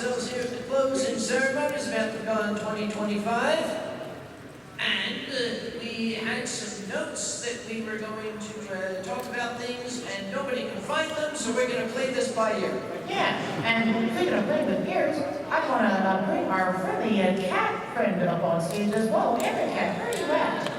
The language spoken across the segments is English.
ourselves here at the closing ceremonies of Anthrocon 2025. And we had some notes that we were going to talk about things, and nobody can find them, so we're going to play this by ear. Yeah, and speaking of playing with ears, I want to bring our friendly cat friend up on stage as well. Anthrocon, where are you at?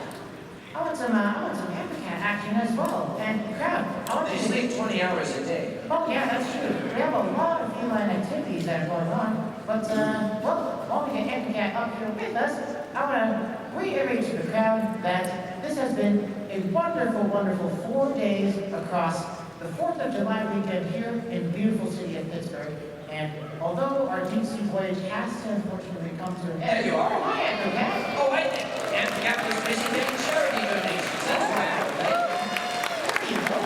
I want some Anthrocon action as well. And crap, I want They you to sleep 20 hours a day. Oh yeah, that's true. We have a lot of feline activities that are going on. But, well, while we get Anthrocon up here with us, I want to reiterate to the crowd that this has been a wonderful, wonderful 4 days across the 4th of July weekend here in the beautiful city of Pittsburgh. And although our deep sea voyage has to unfortunately come to an end. There you are. Oh, hi, Anthrocon. Oh, wait. Anthrocon was busy getting charity donations. That's why I don't There you go.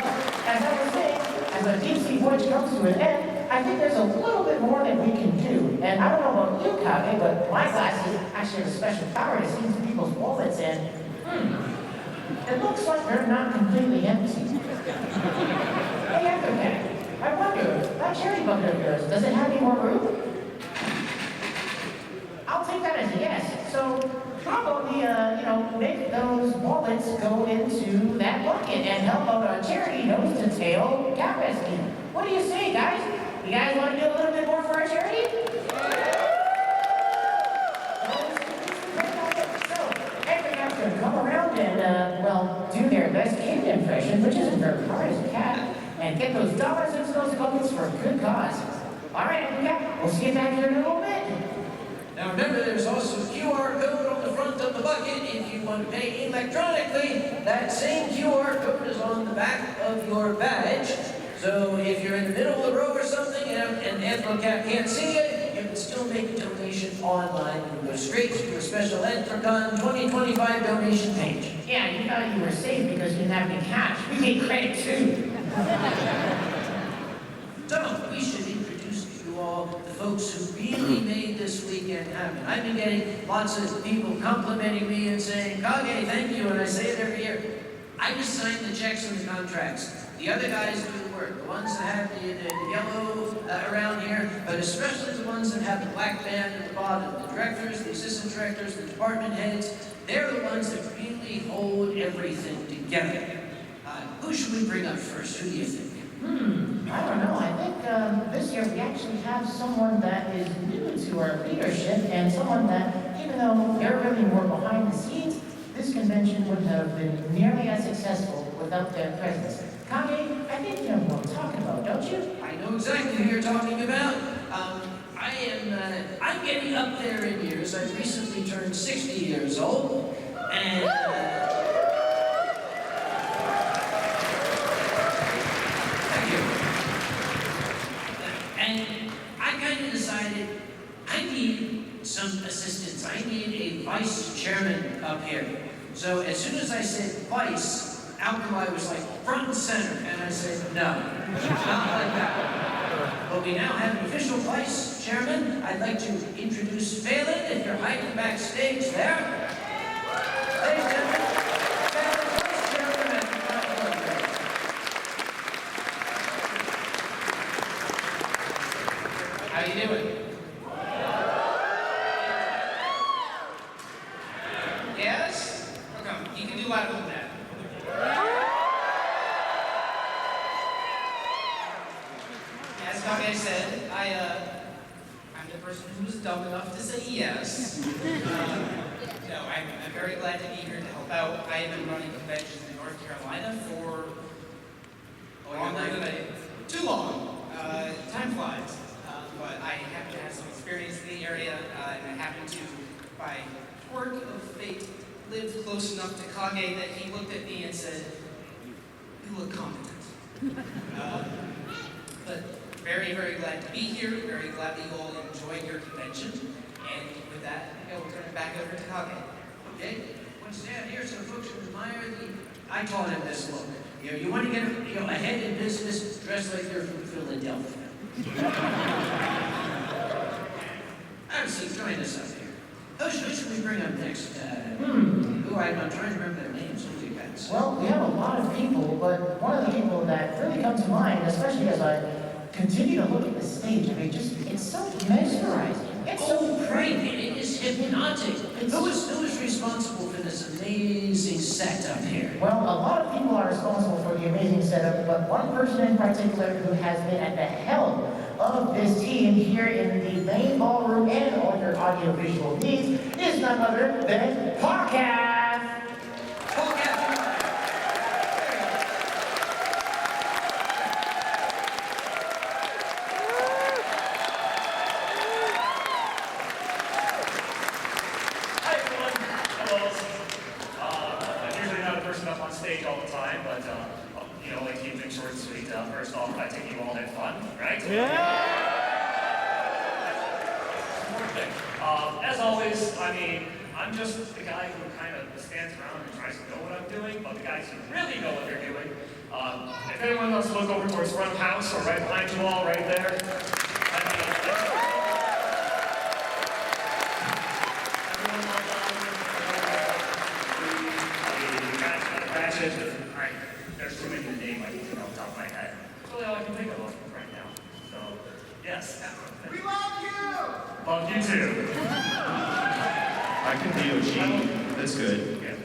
Well, as I was saying, as our deep sea voyage comes to an end, I think there's a little bit more that we can do. And I don't know about you, Kage, but my glasses actually have a special power to see into people's wallets, and it looks like they're not completely empty. Hey, Anthrocon, I wonder, that cherry bucket of yours, does it have any more room? I'll take that as a yes. So probably, make those wallets go into that bucket and help out our charity nose to tail cat rescue. What do you say, guys? You guys want to do a little bit more for our charity? So, everyone's going to come around and, do their best kid impression, which isn't very hard as a cat, and get those dollars into those buckets for a good cause. All right, Anthrocon, we'll see you back here in a little bit. Now remember, there's also a QR code on the front of the bucket if you want to pay electronically. That same QR code is on the back of your badge. So if you're in the middle of the row or something and Anthrocon can't see it, you can still make a donation online and go straight to your special Anthrocon 2025 donation page. Yeah, you thought you were safe because you didn't have any cash. We take credit too. So we should introduce to you all the folks who really made this weekend happen. I've been getting lots of people complimenting me and saying, Kage, thank you, and I say it every year. I just sign the checks and the contracts. The other guys do the work, the ones that have the yellow around here, but especially the ones that have the black band at the bottom. The directors, the assistant directors, the department heads, they're the ones that really hold everything together. Who should we bring up first? Who do you think? I don't know. I think this year we actually have someone that is new to our leadership and someone that, even though they're really more behind the scenes, this convention wouldn't have been nearly as successful without their presence. Kage, I think you know what I'm talking about, don't you? I know exactly who you're talking about. I'm getting up there in years. I recently turned 60 years old, and thank you. And I kind of decided I need some assistance. I need a vice chairman up here. So as soon as I said vice, Alkali was like front and center, and I said, no, not like that. But we now have an official vice chairman. I'd like to introduce Phelan, if you're hiding backstage there. Ladies and gentlemen, Phelan, vice chairman at the program. How you doing? Yes? Okay, you can do louder than that. As Kage said, I'm the person who was dumb enough to say yes. No, I'm very glad to be here to help out. I have been running conventions in North Carolina for longer than too long. Time flies. But I happen to have some experience in the area, and I happen to, by quirk of fate, live close enough to Kage that he looked at me and said, "You look competent." But very, very glad to be here. Very glad that you all enjoyed your convention. And with that, I think I will turn it back over to Kage. Okay? Want to stand here so folks can admire I call it this look. You want to get ahead in business, dress like you're from Philadelphia. Obviously, join us up here. Who should we bring up next? I'm trying to remember their names. Who do you guys? Well, we have a lot of people, but one of the people that really come to mind, especially as I continue to look at the stage, it's It's so mesmerizing. It's so Right, it is hypnotic. Who is responsible for this amazing setup here? Well, a lot of people are responsible for the amazing setup, but one person in particular who has been at the helm of this team here in the main ballroom and all your audio-visual needs is none other than Stalkaz. Hi everyone. Hello. I'm usually not a person up on stage all the time, but like to keep things short and sweet. First off, I think you all had fun, right? As always, I'm just the guy who kind of stands around and tries to know what I'm doing, but the guys who really know what they're doing. If anyone wants to look over towards front of house or right behind you all, right there. Alright, there's too many to name I can think off the top of my head. That's really all I can think of right now. So, yes. We love you! Love you too. I can DOG. That's good. Yeah.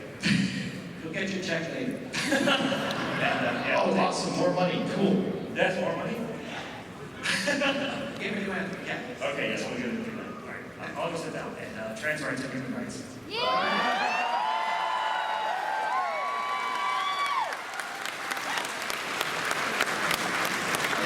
You'll get your check later. Oh, awesome. More money. Cool. That's more money? Give me your answer. Yeah. Okay, yes, we'll give it to you. Alright, I'll go sit down and transfer into human rights.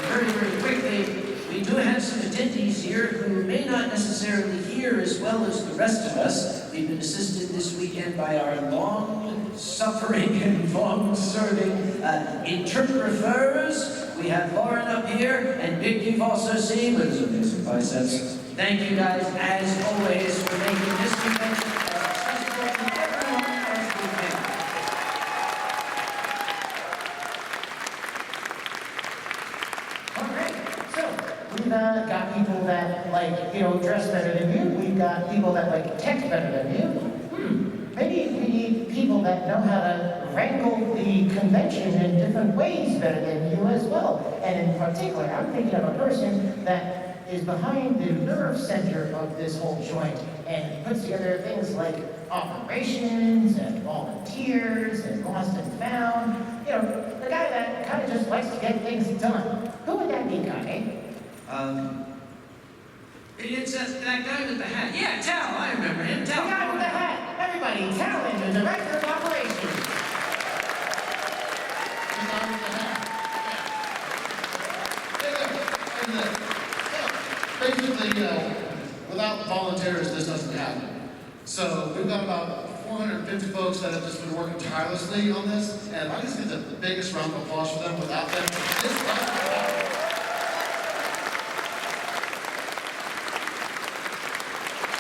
Very, very quickly, we do have some attendees here who may not necessarily hear as well as the rest of us. We've been assisted this weekend by our long-suffering and long-serving interpreters. We have Lauren up here, and Vic you've also seen with his amazing biceps. Thank you guys, as always, for making this event as accessible to everyone as we can. Alright, so we've got people that dress better than you. We've got people that text better than you. Maybe we need people that know how to wrangle the convention in different ways better than you as well. And in particular, I'm thinking of a person that is behind the nerve center of this whole joint and puts together things like operations and volunteers and lost and found. The guy that kind of just likes to get things done. Who would that be, Kage? It's that guy with the hat. Yeah, Tal, I remember him. The Tal. guy with the hat. Everybody, Talon, the director of operations. Basically, without volunteers, this doesn't happen. So we've got about 450 folks that have just been working tirelessly on this, and I just get the biggest round of applause for them. Without them, this doesn't happen.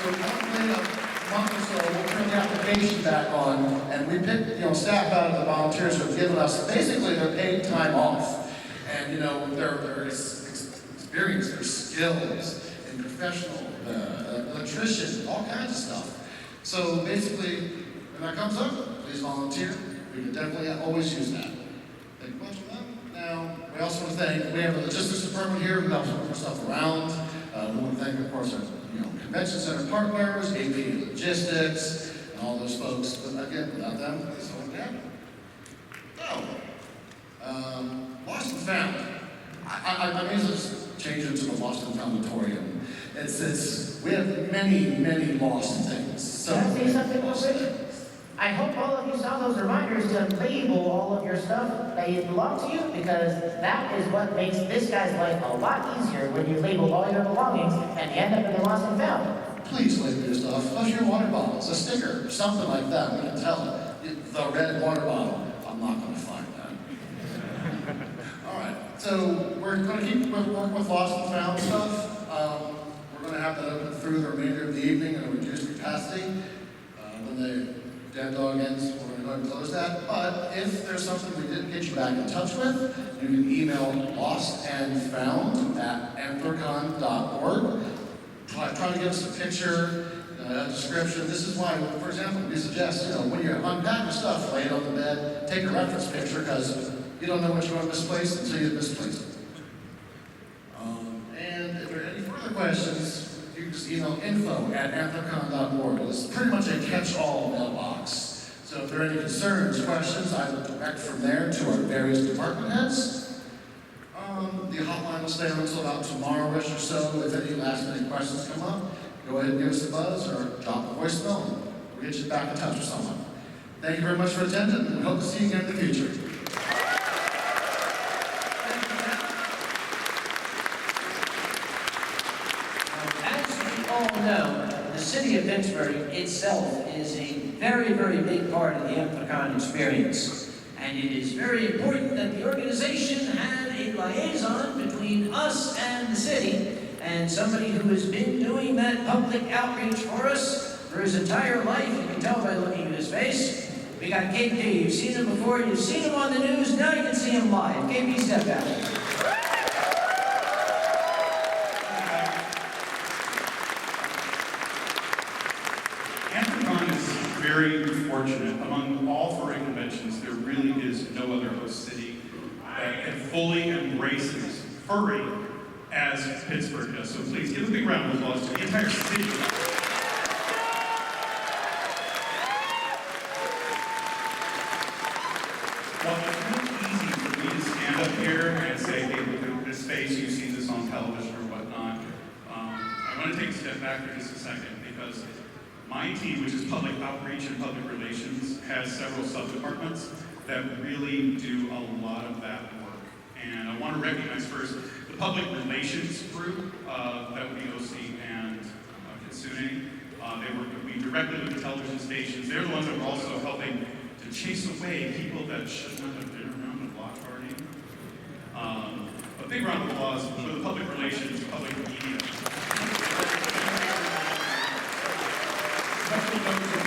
So probably a month or so, we'll turn the application back on, and we pick, staff out of the volunteers who have given us basically their paid time off, and their experience, their skills, and professional, electrician, all kinds of stuff. So basically, when that comes up, please volunteer. We can definitely always use that. Thank you much for that. Now, we also want to thank, we have a logistics department here who helps move stuff around. We want to thank, of course, our convention center partners, AP Logistics, and all those folks. But again, without them, this won't happen. So, lost and found. I may just change it to the Lost and Foundatorium. We have many, many lost things. So, Can I say something real quick? I hope all of you saw those reminders to label all of your stuff that belong to you, because that is what makes this guy's life a lot easier when you label all your belongings and you end up in the lost and found. please label your stuff. Especially your water bottles, a sticker, something like that. We can tell the red water bottle. I'm not going to find that. All right. So we're going to keep working with lost and found stuff. We're going to have that open through the remainder of the evening in a reduced capacity. When the dead dog ends, we're going to go ahead and close that. But if there's something we didn't get you back in touch with, you can email lostandfound@anthrocon.org. Try to give us a picture, a description. This is why, for example, we suggest, when you unpack your stuff, lay it on the bed, take a reference picture, because you don't know what you want to misplace until you misplace it. And if there are any further questions, questions, you can just email info@anthrocon.org. It's pretty much a catch-all mailbox. So if there are any concerns, questions, I will direct from there to our various department heads. The hotline will stay on until about tomorrow-ish or so. If any last-minute questions come up, go ahead and give us a buzz or drop a voicemail, and we'll get you back in touch with someone. Thank you very much for attending, and we hope to see you again in the future. As we all know, the city of Pittsburgh itself is a very, very big part of the Anthrocon experience. And it is very important that the organization had a liaison between us and the city, and somebody who has been doing that public outreach for us for his entire life. You can tell by looking at his face. We got KP. You've seen him before. You've seen him on the news. Now you can see him live. KP, step out. Anthrocon is very fortunate. Among all furry conventions, there really is no other host city that fully embraces furry as Pittsburgh does. So please give a big round of applause to the entire city. Well, it's really easy for me to stand up here and say, hey, look at this face, you've seen this on television or whatnot. I want to take a step back for just a second, because my team, which is public outreach and public relations, has several sub-departments that really do a lot of that work. And I want to recognize first the public relations group, that would be OC and Kitsune. We directly with the television stations. They're the ones that were also helping to chase away people that should not have been around the block party. A big round of applause for the public relations, public media. Special notes to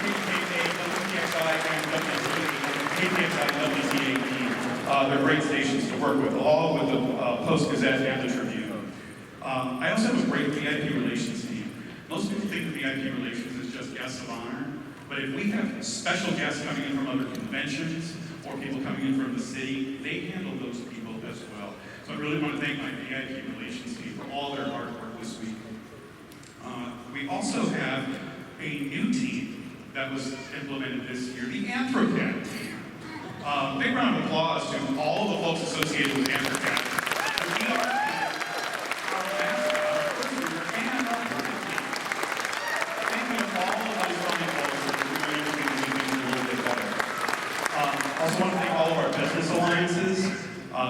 KPXI and WCAP. They're great stations to work with, all with the Post-Gazette and the Tribune. I also have a great VIP relations team. Most people think of VIP relations as just guests of honor, but if we have special guests coming in from other conventions or people coming in from the city, they handle those people as well. So I really want to thank my VIP relations team for all their hard work this week. We also have a new team that was implemented this year, the Anthrocon team. Big round of applause to all the folks associated with Anthrocon. We are our mascot, our fursuiter, and our furry team. Thank you to all of those fine folks for doing everything to make things a little bit better. Also want to thank all of our business alliances.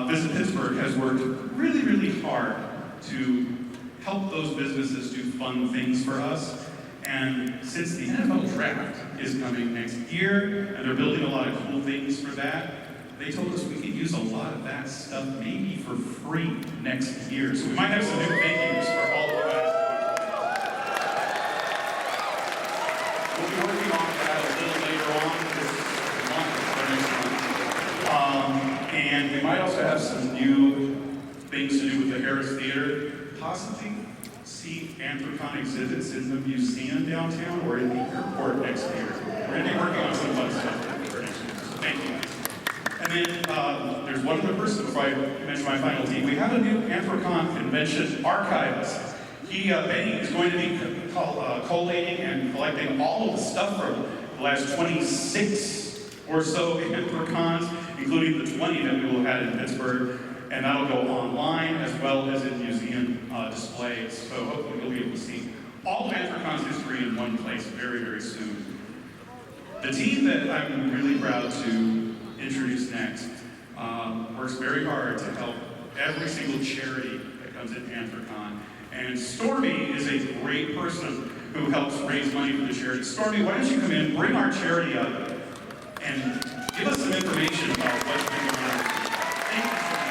Visit Pittsburgh has worked really, really hard to help those businesses do fun things for us. And since the NFL draft is coming next year, and they're building a lot of cool things for that, they told us we could use a lot of that stuff maybe for free next year. So we might have some new thank yous for all of you guys. We'll be working on that a little later on this month, and we might also have some new things to do with the Harris Theater, possibly see Anthrocon exhibits in the museum downtown or in the airport next year. We're going to be working on some fun stuff for next year, so thank you. And then there's one other person before I mention my final team. We have a new Anthrocon convention archivist. Benny is going to be collating and collecting all of the stuff from the last 26 or so Anthrocons, including the 20 that we will have had in Pittsburgh. And that'll go online as well as in museum displays. So hopefully you'll be able to see all of Anthrocon's history in one place very, very soon. The team that I'm really proud to introduce next works very hard to help every single charity that comes in Anthrocon. And Stormy is a great person who helps raise money for the charity. Stormy, why don't you come in, bring our charity up, and give us some information about what's been going on. Thank you so much.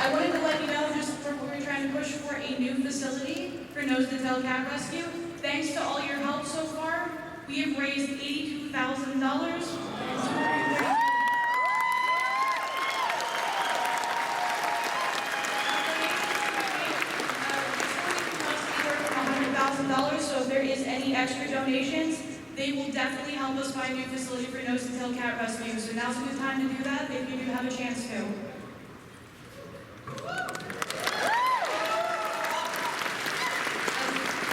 I wanted to let you know, just for we're trying to push for a new facility for nose-to-tail cat rescue. Thanks to all your help so far, we have raised $82,000. $100,000. So if there is any extra donations, they will definitely help us find a new facility for nose to tail cat rescue. So now's a good time to do that if you do have a chance to.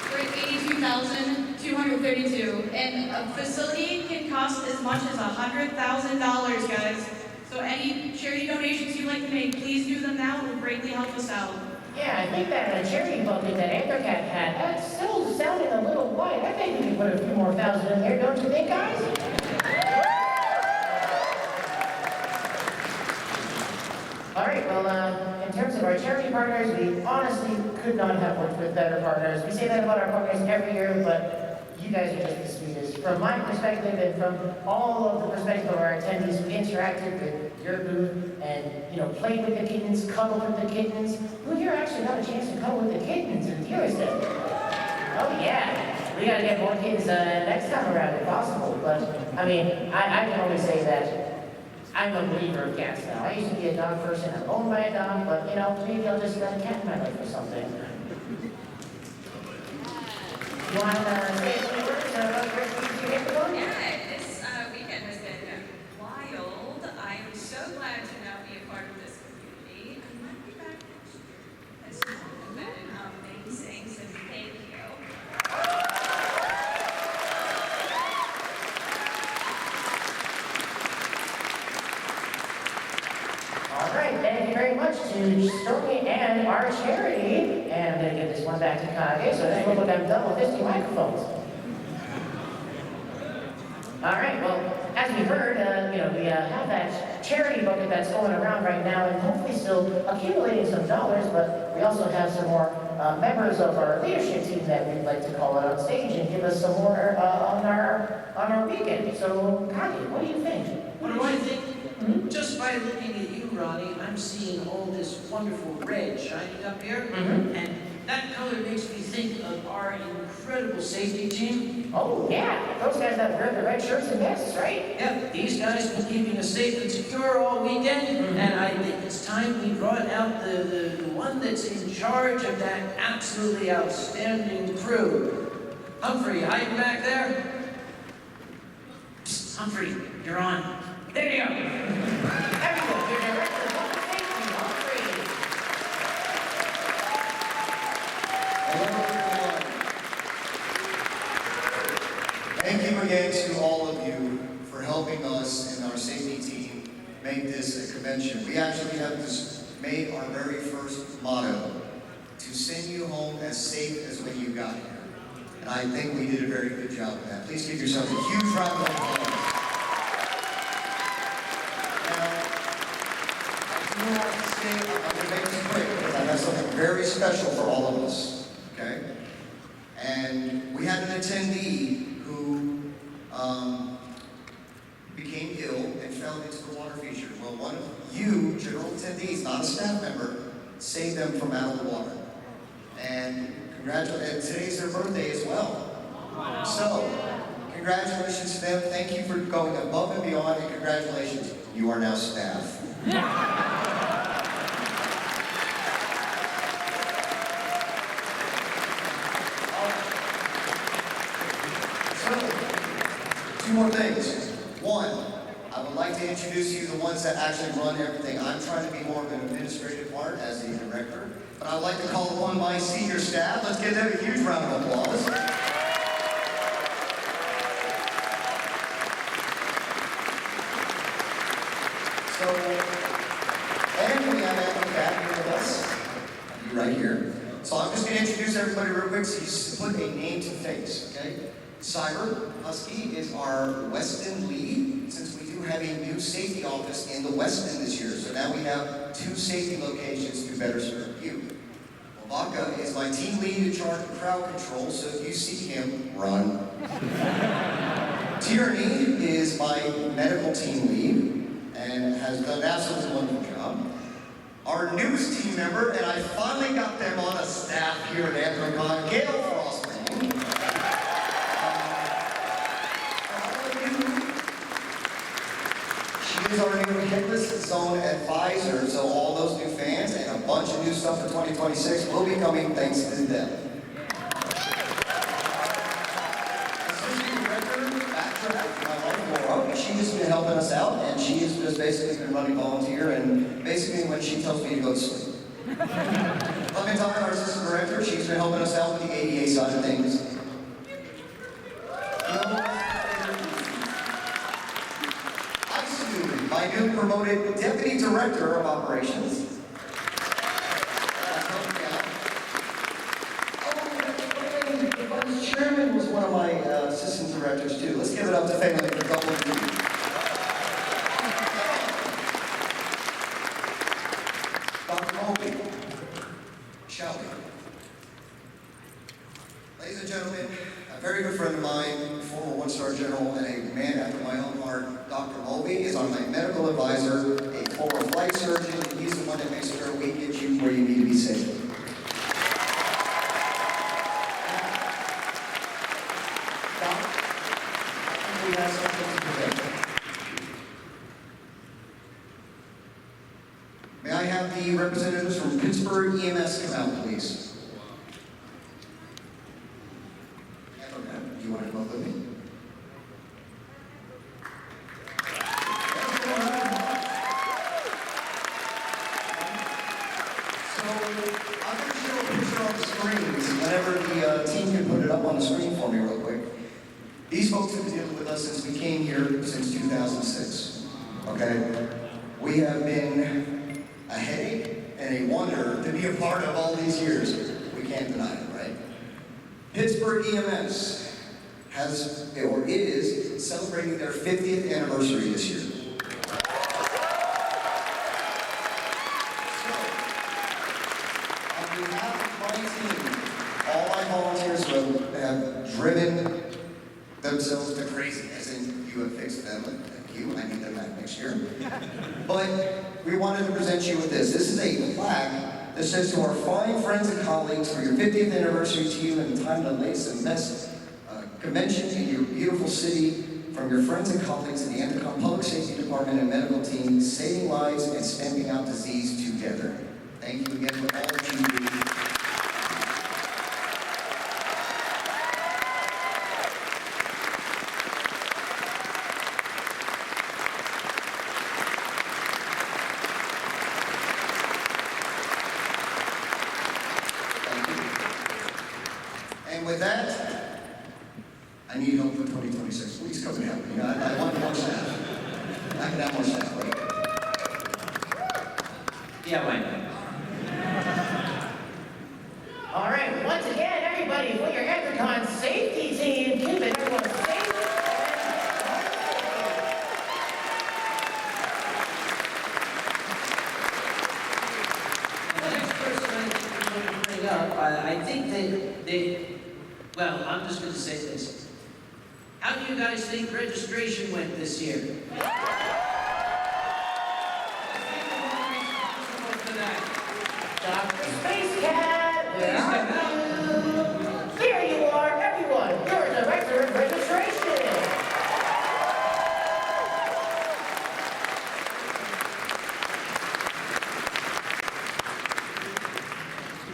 We're at $82,232, and a facility can cost as much as $100,000, guys. So any charity donations you'd like to make, please do them now. It will greatly help us out. Yeah, I think that charity bucket that Anthrocon had, that still sounded a little light. I think we can put a few more thousand in there, don't you think, guys? All right, well, in terms of our charity partners, we honestly could not have worked with better partners. We say that about our partners every year, but you guys are just the sweetest. From my perspective and from all of the perspective of our attendees who interacted with your booth and, played with the kittens, cuddled with the kittens. Who here actually got a chance to cuddle with the kittens and viewers did? Oh yeah, we gotta get more kittens next time around if possible. But, I can only say that I'm a believer of cats now. I used to be a dog person, I'm owned by a dog, but, maybe I'll just let a cat in my life or something. You want to say a few words about where you get the phone? Yeah, this weekend has been wild. I am so glad to now be a part of this community. I might be back next year. It's been amazing, so thank you. All right, thank you very much to Stormy and our charity. And I'm going to give this one back to Kage, so this look like I'm done with 50 microphones. All right, well, as we heard, we have that charity bucket that's going around right now and hopefully still accumulating some dollars, but we also have some more members of our leadership team that we'd like to call out on stage and give us some more on our weekend. So, Kage, what do you think? What do I think? Just by looking at you, Ronnie, I'm seeing all this wonderful red shining up here, and that color makes me think of our incredible safety team. Oh, yeah, those guys that wear the red shirts and vests, right? Yep, these guys have been keeping us safe and secure all weekend, and I think it's time we brought out the one that's in charge of that absolutely outstanding crew. Humphrey, hiding back there? Psst, Humphrey, you're on. There you go. Everyone, your director of public safety, Humphrey. Hello, everyone. Thank you again to all of you for helping us and our safety team make this a convention. We actually have just made our very first motto, to send you home as safe as when you got here. And I think we did a very good job of that. Please give yourselves a huge round of applause. I'm going to make this quick because I have something very special for all of us, okay? And we had an attendee who became ill and fell into the water feature. Well, one of you, general attendees, not a staff member, saved them from out of the water. And today's their birthday as well. Wow. So, congratulations to them. Thank you for going above and beyond, and congratulations, you are now staff. Two more things. One, I would like to introduce you to the ones that actually run everything. I'm trying to be more of an administrative part as the director, but I'd like to call upon my senior staff. Let's give them a huge round of applause. So, and we have Anthony back here with us. You right here. So I'm just going to introduce everybody real quick so you put a name to face, okay? Cyber Husky is our Weston lead, since we do have a new safety office in the Weston this year. So now we have 2 safety locations to better serve you. Wabaka is my team lead in charge of crowd control, so if you see him, run. Tierney is my medical team lead and has done an absolutely wonderful job. Our newest team member, and I finally got them on a staff here at Anthrocon, Gail Frostman. She is our new headless zone advisor, so all those new fans and a bunch of new stuff for 2026 will be coming thanks to them. Assistant Director, Backtrack, has been helping us out, and she has just basically been running volunteer, and basically when she tells me to go to sleep. Clementine, our assistant director, she's been helping us out with the ADA side of things. My new promoted deputy director of operations. Vice chairman was one of my assistant directors too. Let's give it up to family for double duty. Dr. Moby, shall we? Ladies and gentlemen, a very good friend of mine, former one-star general and a man after my own heart, Dr. Mulvey is on my medical advisor, a former flight surgeon, and he's the one that makes sure we get you where you need to be safe. Doc, we have something to present. May I have the representatives from Pittsburgh EMS come out, please? Do you want to come up with me? Whenever the team can put it up on the screen for me real quick. These folks have been dealing with us since we came here since 2006, okay? We have been a headache and a wonder to be a part of all these years. We can't deny it, right? Pittsburgh EMS has, or is, celebrating their 50th anniversary this year. All my volunteers have driven themselves to crazy, as in you have fixed them, and thank you, I need them back next year. But we wanted to present you with this. This is a plaque that says to our fine friends and colleagues, for your 50th anniversary to you and the time to lace and best convention in your beautiful city, from your friends and colleagues in the Anthrocon Public Safety Department and medical team, saving lives and stamping out disease together. Thank you again for all that you do. And with that, I need help for 2026. Please come and help me. I want more staff. I can have more staff, right? Yeah, Wayne. All right, once again, everybody, for your Anthrocon safety team, keeping everyone safe. I think well, I'm just going to say this. How do you guys think registration went this year? Dr. Space Cat, where are you? Here you are, everyone. You're Director of Registration.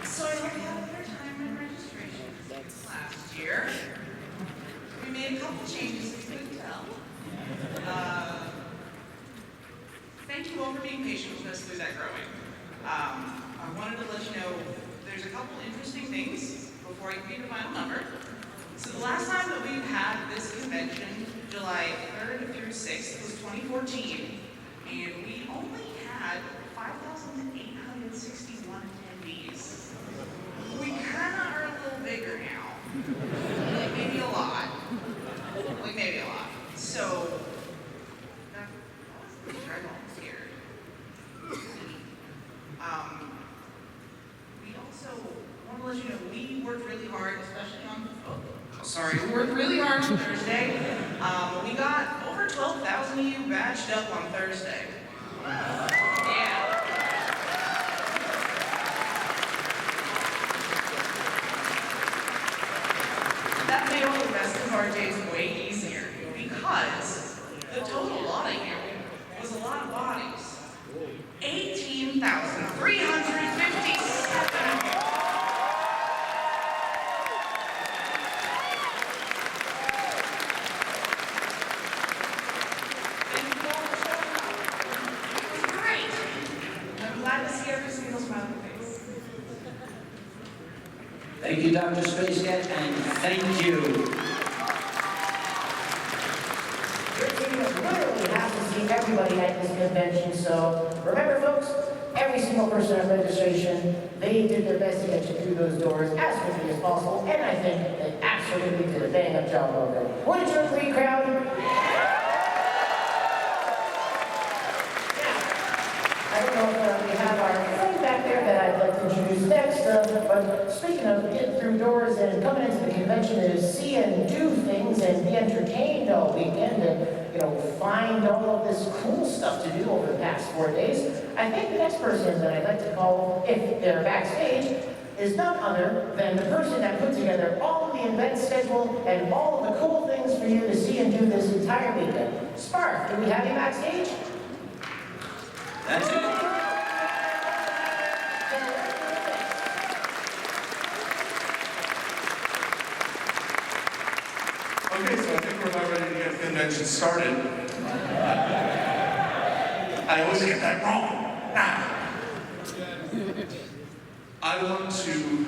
So I hope you had a better time in registration last year. We made a couple changes, as you could tell. Thank you all for being patient with us through that growing. I wanted to let you know there's a couple interesting things before I give you the final number. So the last time that we've had this convention, July 3rd through 6th, was 2014, and we only had 5,861 attendees. We kind of are a little bigger now. Like maybe a lot. So, that was pretty scared. We also want to let you know we worked really hard, especially on, we worked really hard on Thursday. We got over 12,000 of you badged up on Thursday. Yeah. That made all the rest of our days way easier because the total lot of you was a lot of bodies. 18,357. Thank you, Dr. Space Cat, and thank you. Your team is literally has to see everybody at this convention, so remember folks, every single person at registration, they did their best to get you through those doors as quickly as possible, and I think they absolutely did a bang-up job of it. Wouldn't you agree, crowd? I don't know if we have our friend back there that I'd like to introduce next, but speaking of getting through doors and coming into the convention to see and do things and be entertained all weekend and, find all of this cool stuff to do over the past 4 days, I think the next person that I'd like to call, if they're backstage, is none other than the person that put together all of the event schedule and all of the cool things for you to see and do this entire weekend. Spark, do we have you backstage? That's it. Okay, so I think we're about ready to get the convention started. I always get that wrong. I want to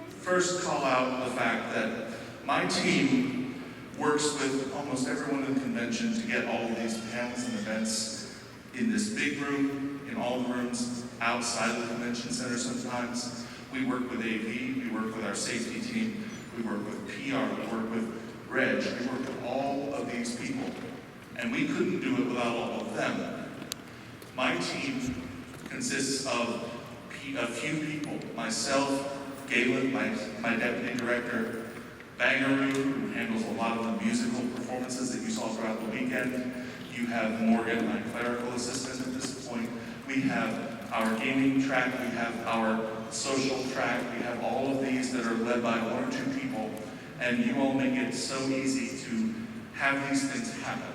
first call out the fact that my team works with almost everyone in the convention to get all of these panels and events in this big room, in all the rooms outside of the convention center sometimes. We work with AV, we work with our safety team, we work with PR, we work with Reg, we work with all of these people. And we couldn't do it without all of them. My team consists of a few people. Myself, Galen, my deputy director, Bangaroo, who handles a lot of the musical performances that you saw throughout the weekend. You have Morgan, my clerical assistant at this point. We have our gaming track, we have our social track, we have all of these that are led by one or two people, and you all make it so easy to have these things happen.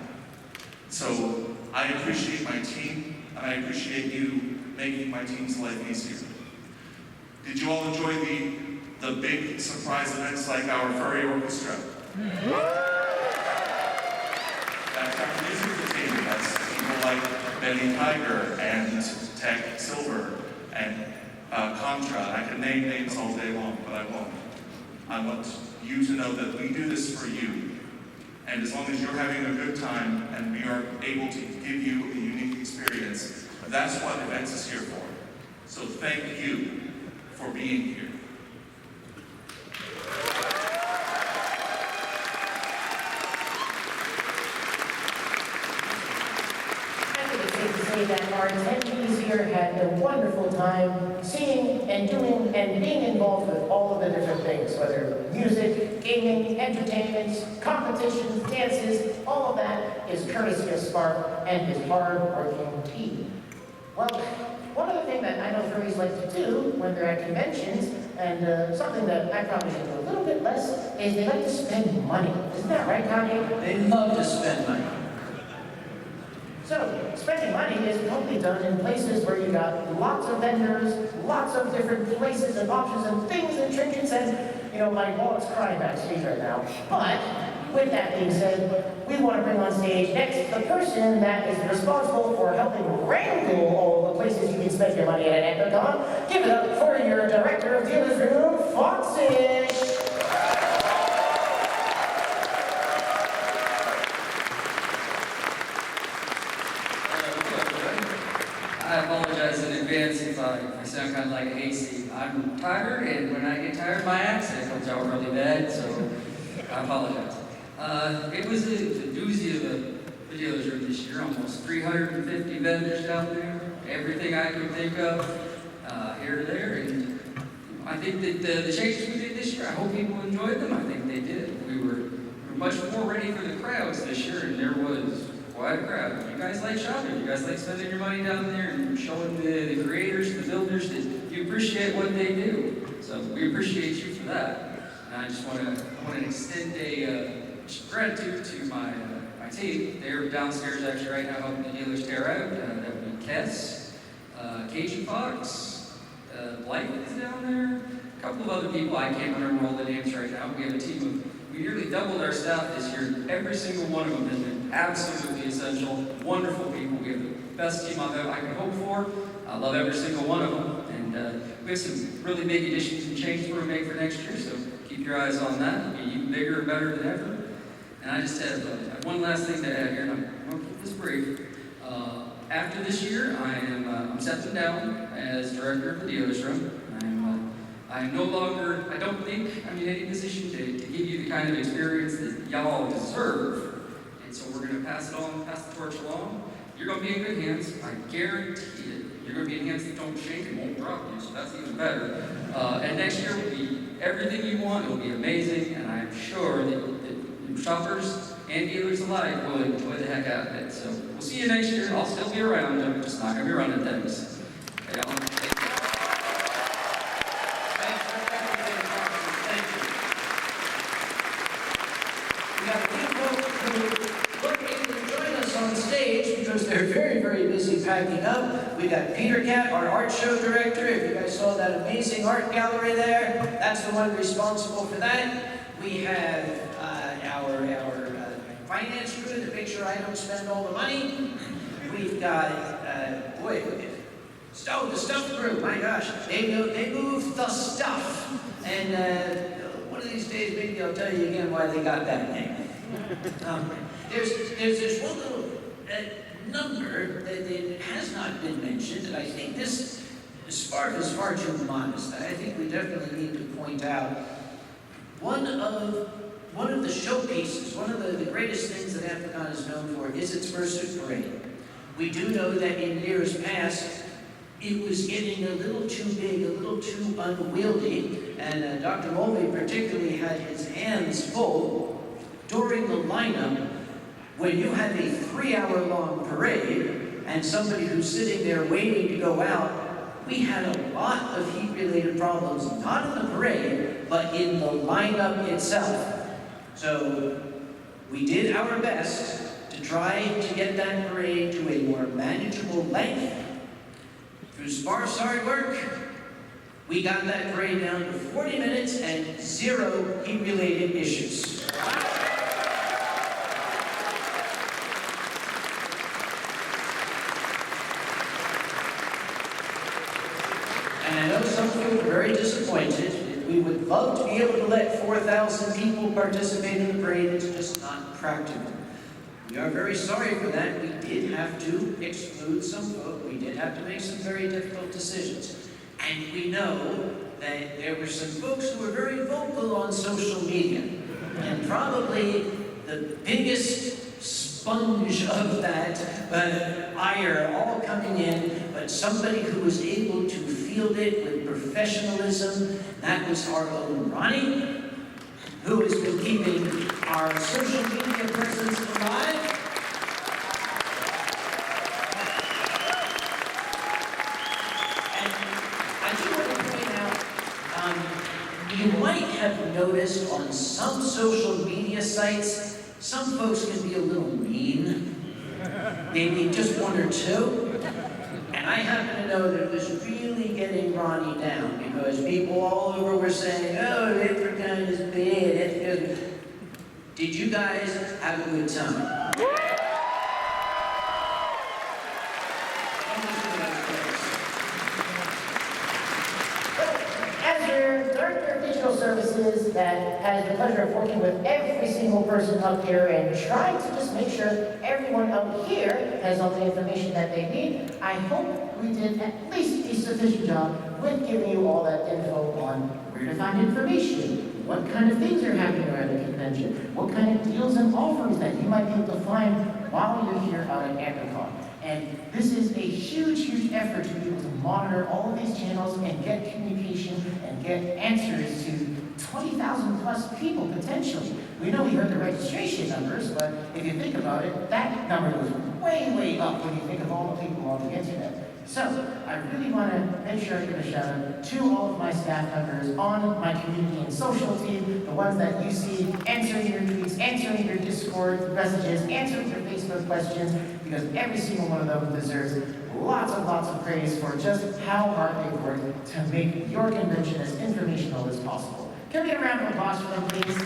So I appreciate my team, and I appreciate you making my team's life easier. Did you all enjoy the big surprise events like our furry orchestra? That's our music team. That's people like Benny Tiger and Tech Silver and Contra. I can name names all day long, but I won't. I want you to know that we do this for you. And as long as you're having a good time and we are able to give you a unique experience, that's what Events is here for. So thank you for being here. I think it's safe to say that our attendees here had a wonderful time seeing and doing and being involved with all of the different things, whether music, gaming, entertainment, competitions, dances, all of that is courtesy of Spark and his hard-working team. Well, one other thing that I know furries like to do when they're at conventions, and something that I probably should do a little bit less, is they like to spend money. Isn't that right, Kage? They love to spend money. So, spending money is totally done in places where you got lots of vendors, lots of different places and options and things and trinkets, and, my wallet's crying backstage right now. But, with that being said, we want to bring on stage next the person that is responsible for helping wrangle all the places you can spend your money at Anthrocon. Give it up for your director of dealer's room, Foxy. I apologize in advance if I sound kind of like a hayseed. I'm tired, and when I get tired, my accent comes out really bad, so I apologize. It was a doozy of a dealer's room this year, almost 350 vendors down there, everything I could think of, here to there, and I think that the changes we did this year, I hope people enjoyed them. I think they did. We were much more ready for the crowds this year, and there was quite a crowd. You guys like shopping. You guys like spending your money down there and showing the creators, the builders, that you appreciate what they do. So we appreciate you for that. And I just want to extend a gratitude to my team. They're downstairs actually right now helping the dealers tear out. That would be Kess, Cage Fox, Blight is down there. A couple of other people, I can't remember all the names right now. We have a team of, we nearly doubled our staff this year. Every single one of them has been absolutely essential, wonderful people. We have the best team I could hope for. I love every single one of them, and we have some really big additions and changes we're going to make for next year, so keep your eyes on that. It'll be even bigger and better than ever. And I just have one last thing to add here, and I'm going to keep this brief. After this year, I'm stepping down as director of the dealer's room. I'm no longer, I don't think I'm in any position to give you the kind of experience that y'all deserve. And so we're going to pass the torch along. You're going to be in good hands. I guarantee it. You're going to be in hands that don't shake and won't drop you, so that's even better. And next year will be everything you want. It will be amazing, and I'm sure that shoppers and dealers alike will enjoy the heck out of it. So we'll see you next year. I'll still be around. I'm just not going to be running things. Okay, We got a few folks who weren't able to join us on stage because they're very, very busy packing up. We got Peter Cat, our art show director. If you guys saw that amazing art gallery there, that's the one responsible for that. We have our finance crew to make sure I don't spend all the money. We've got, the stuff crew, my gosh. They move the stuff. And one of these days, maybe I'll tell you again why they got that name. There's this one little number that has not been mentioned, and I think this is far too modest. I think we definitely need to point out one of the showpieces, one of the greatest things that Anthrocon is known for is its fursuit parade. We do know that in years past, it was getting a little too big, a little too unwieldy, and Dr. Mulvey particularly had his hands full during the lineup. When you have a 3-hour-long parade and somebody who's sitting there waiting to go out, we had a lot of heat-related problems, not in the parade, but in the lineup itself. So we did our best to try to get that parade to a more manageable length. Through sparse hard work, we got that parade down to 40 minutes and 0 heat-related issues. And I know some people are very disappointed. We would love to be able to let 4,000 people participate in the parade. It's just not practical. We are very sorry for that. We did have to exclude some folk. We did have to make some very difficult decisions. And we know that there were some folks who were very vocal on social media. And probably the biggest sponge of that ire all coming in, but somebody who was able to field it with professionalism. That was our own Ronnie, who has been keeping our social media presence alive. And I do want to point out, you might have noticed on some social media sites, some folks can be a little mean, maybe just one or two. And I happen to know that it was really getting Ronnie down because people all over were saying, oh, Anthrocon is bad. Did you guys have a good time? As your Director of Digital Services that has the pleasure of working with every single person up here and trying to just make sure everyone up here has all the information that they need, I hope we did at least a sufficient job with giving you all that info on where to find information, what kind of things are happening around the convention, what kind of deals and offers that you might be able to find while you're here out at Anthrocon. And this is a huge, huge effort to be able to monitor all of these channels and get communication and get answers to 20,000 plus people potentially. We know we heard the registration numbers, but if you think about it, that number goes way, way up when you think of all the people on the internet. So I really want to make sure I give a shout out to all of my staff members on my community and social team, the ones that you see answering your tweets, answering your Discord messages, answering your Facebook questions, because every single one of them deserves lots of praise for just how hard they work to make your convention as informational as possible. Can we get a round of applause for them, please?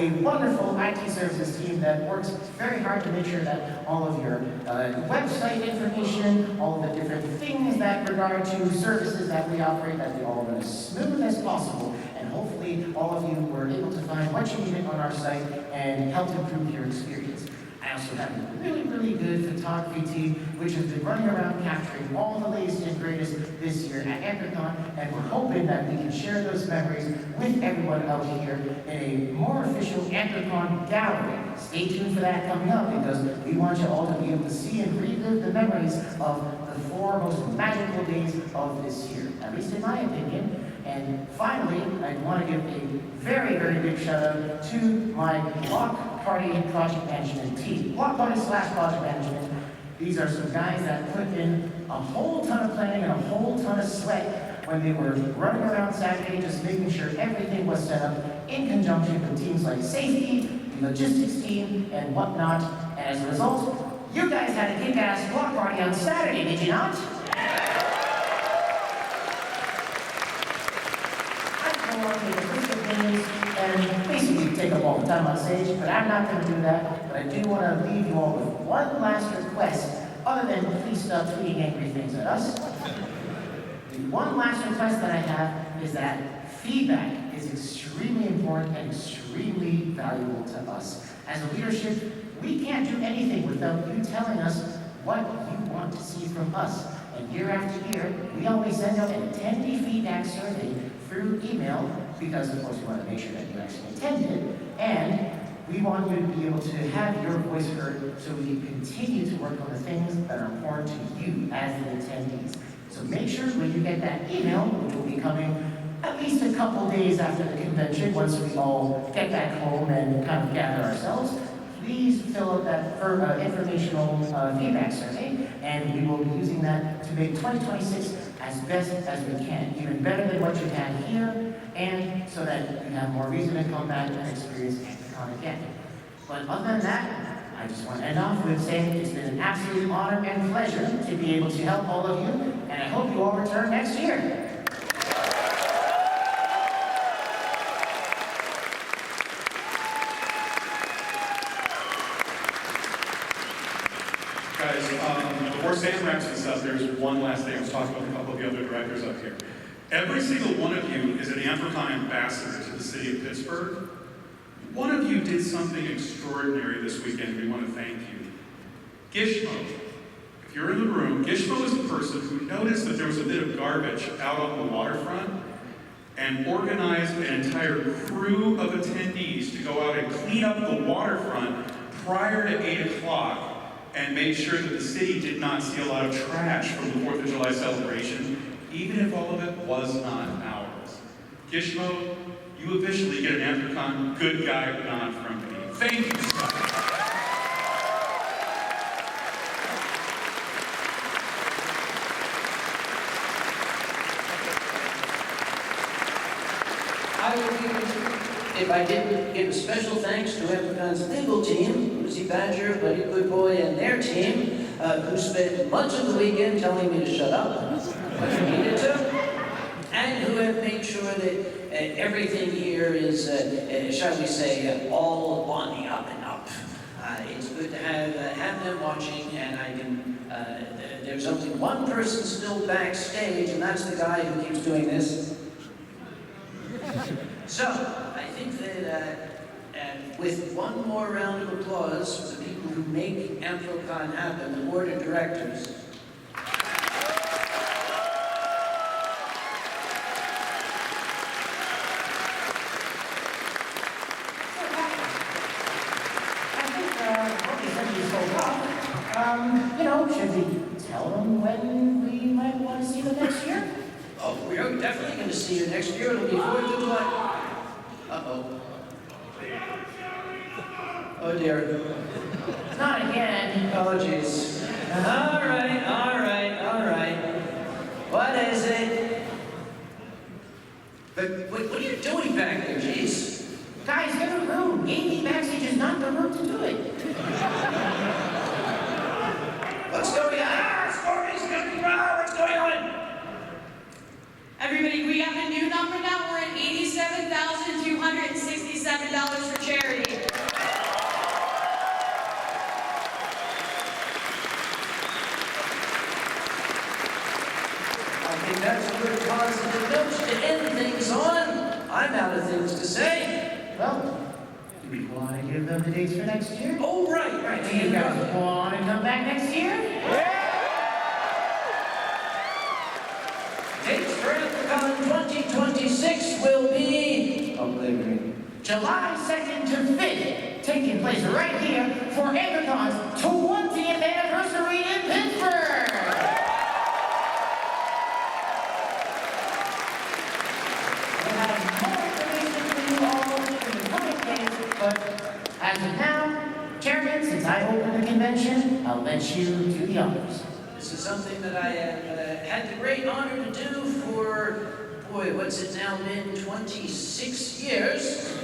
a wonderful IT services team that works very hard to make sure that all of your website information, all of the different things that regard to services that we operate, that they all run as smooth as possible. And hopefully all of you were able to find what you needed on our site and helped improve your experience. I also have a really, really good photography team, which has been running around capturing all the latest and greatest this year at Anthrocon, and we're hoping that we can share those memories with everyone out here in a more official Anthrocon gallery. Stay tuned for that coming up, because we want you all to be able to see and relive the memories of the 4 most magical days of this year, at least in my opinion. And finally, I want to give a very, very big shout out to my block party project management team. Block party / project management. These are some guys that put in a whole ton of planning and a whole ton of sweat when they were running around Saturday, just making sure everything was set up in conjunction with teams like safety, the logistics team, and whatnot. And as a result, you guys had a kick-ass block party on Saturday, did you not? And basically take up all the time on stage, but I'm not going to do that. But I do want to leave you all with one last request, other than please stop tweeting angry things at us. The one last request that I have is that feedback is extremely important and extremely valuable to us. As a leadership, we can't do anything without you telling us what you want to see from us. And year after year, we always send out an attendee feedback survey through email, because of course we want to make sure that you actually attended, and we want you to be able to have your voice heard so we can continue to work on the things that are important to you as the attendees. So make sure when you get that email, which will be coming at least a couple days after the convention, once we all get back home and kind of gather ourselves, please fill out that informational feedback survey, and we will be using that to make 2026 as best as we can, even better than what you had here, and so that you have more reason to come back and experience Anthrocon again. But other than that, I just want to end off with saying it's been an absolute honor and pleasure to be able to help all of you, and I hope you all return next year. Guys, before Sam wraps this up, there's one last thing. I was talking with a couple of the other directors up here. Every single one of you is an Anthrocon ambassador to the city of Pittsburgh. One of you did something extraordinary this weekend. We want to thank you. Gishmo. If you're in the room, Gishmo is the person who noticed that there was a bit of garbage out on the waterfront and organized an entire crew of attendees to go out and clean up the waterfront prior to 8 o'clock. And made sure that the city did not see a lot of trash from the 4th of July celebration, even if all of it was not ours. Gishmo, you officially get an Anthrocon good guy nod from me. Thank you, Scott. I will if I didn't give a special thanks to Anthrocon's legal team, Lucy Badger, Buddy Goodboy, and their team, who spent much of the weekend telling me to shut up when I needed to, and who have made sure that everything here is, shall we say, all on the up and up. It's good to have them watching, and I can, there's only one person still backstage, and that's the guy who keeps doing this. So, I think that with one more round of applause for the people who make Anthrocon happen, the board of directors. Should we tell them when we might want to see them next year? Oh, we're definitely going to see you next year. It'll be 4th of July. Uh-oh. Oh, dear. Not again. Apologies. All right. What is it? But what are you doing back there, jeez? Guys, get a room. Gaming backstage is not the room to do it. What's going on? Stormy's coming around. What's going on? Everybody, we have a new number now. We're at $87,267 for charity. Well, do we want to give them the dates for next year? Oh, right. Do you guys want to come back next year? Dates for Anthrocon 2026 will be... Oh, agree. July 2nd to 5th, taking place right here for Anthrocon's 20th anniversary in Pittsburgh. We'll have more information for you all in the coming days, but as of now, Chairman, since I opened the convention, I'll let you do the honors. This is something that I had the great honor to do for, boy, what's it now been, 26 years?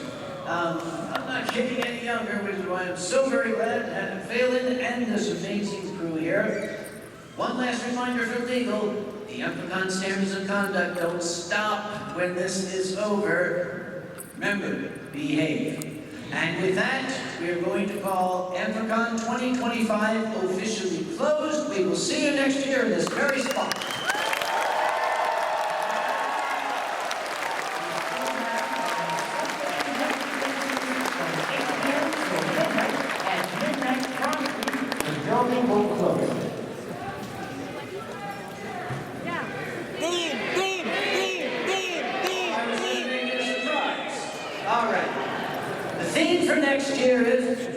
I'm not getting any younger, which is why I'm so very glad to have Phelan and this amazing crew here. One last reminder for legal, the Anthrocon standards of conduct don't stop when this is over. Remember, behave. And with that, we are going to call Anthrocon 2025 officially closed. We will see you next year in this very spot. The building will close. All right. The theme for next year is... The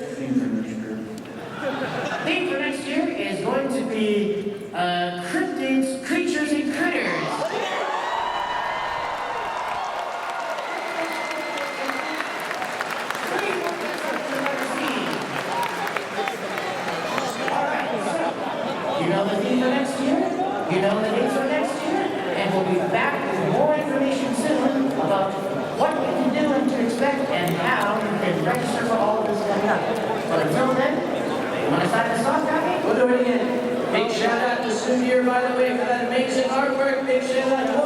theme for next year is going to be cryptids, creatures, and critters. You know the theme for next year? You know the dates for next year? And we'll be back with more information soon about what you can do and to expect and how you can register for all of this coming up. But until then, you want to sign us off, Kage? We'll do it again. Big shout out to Sue here, by the way, for that amazing artwork. Big shout out to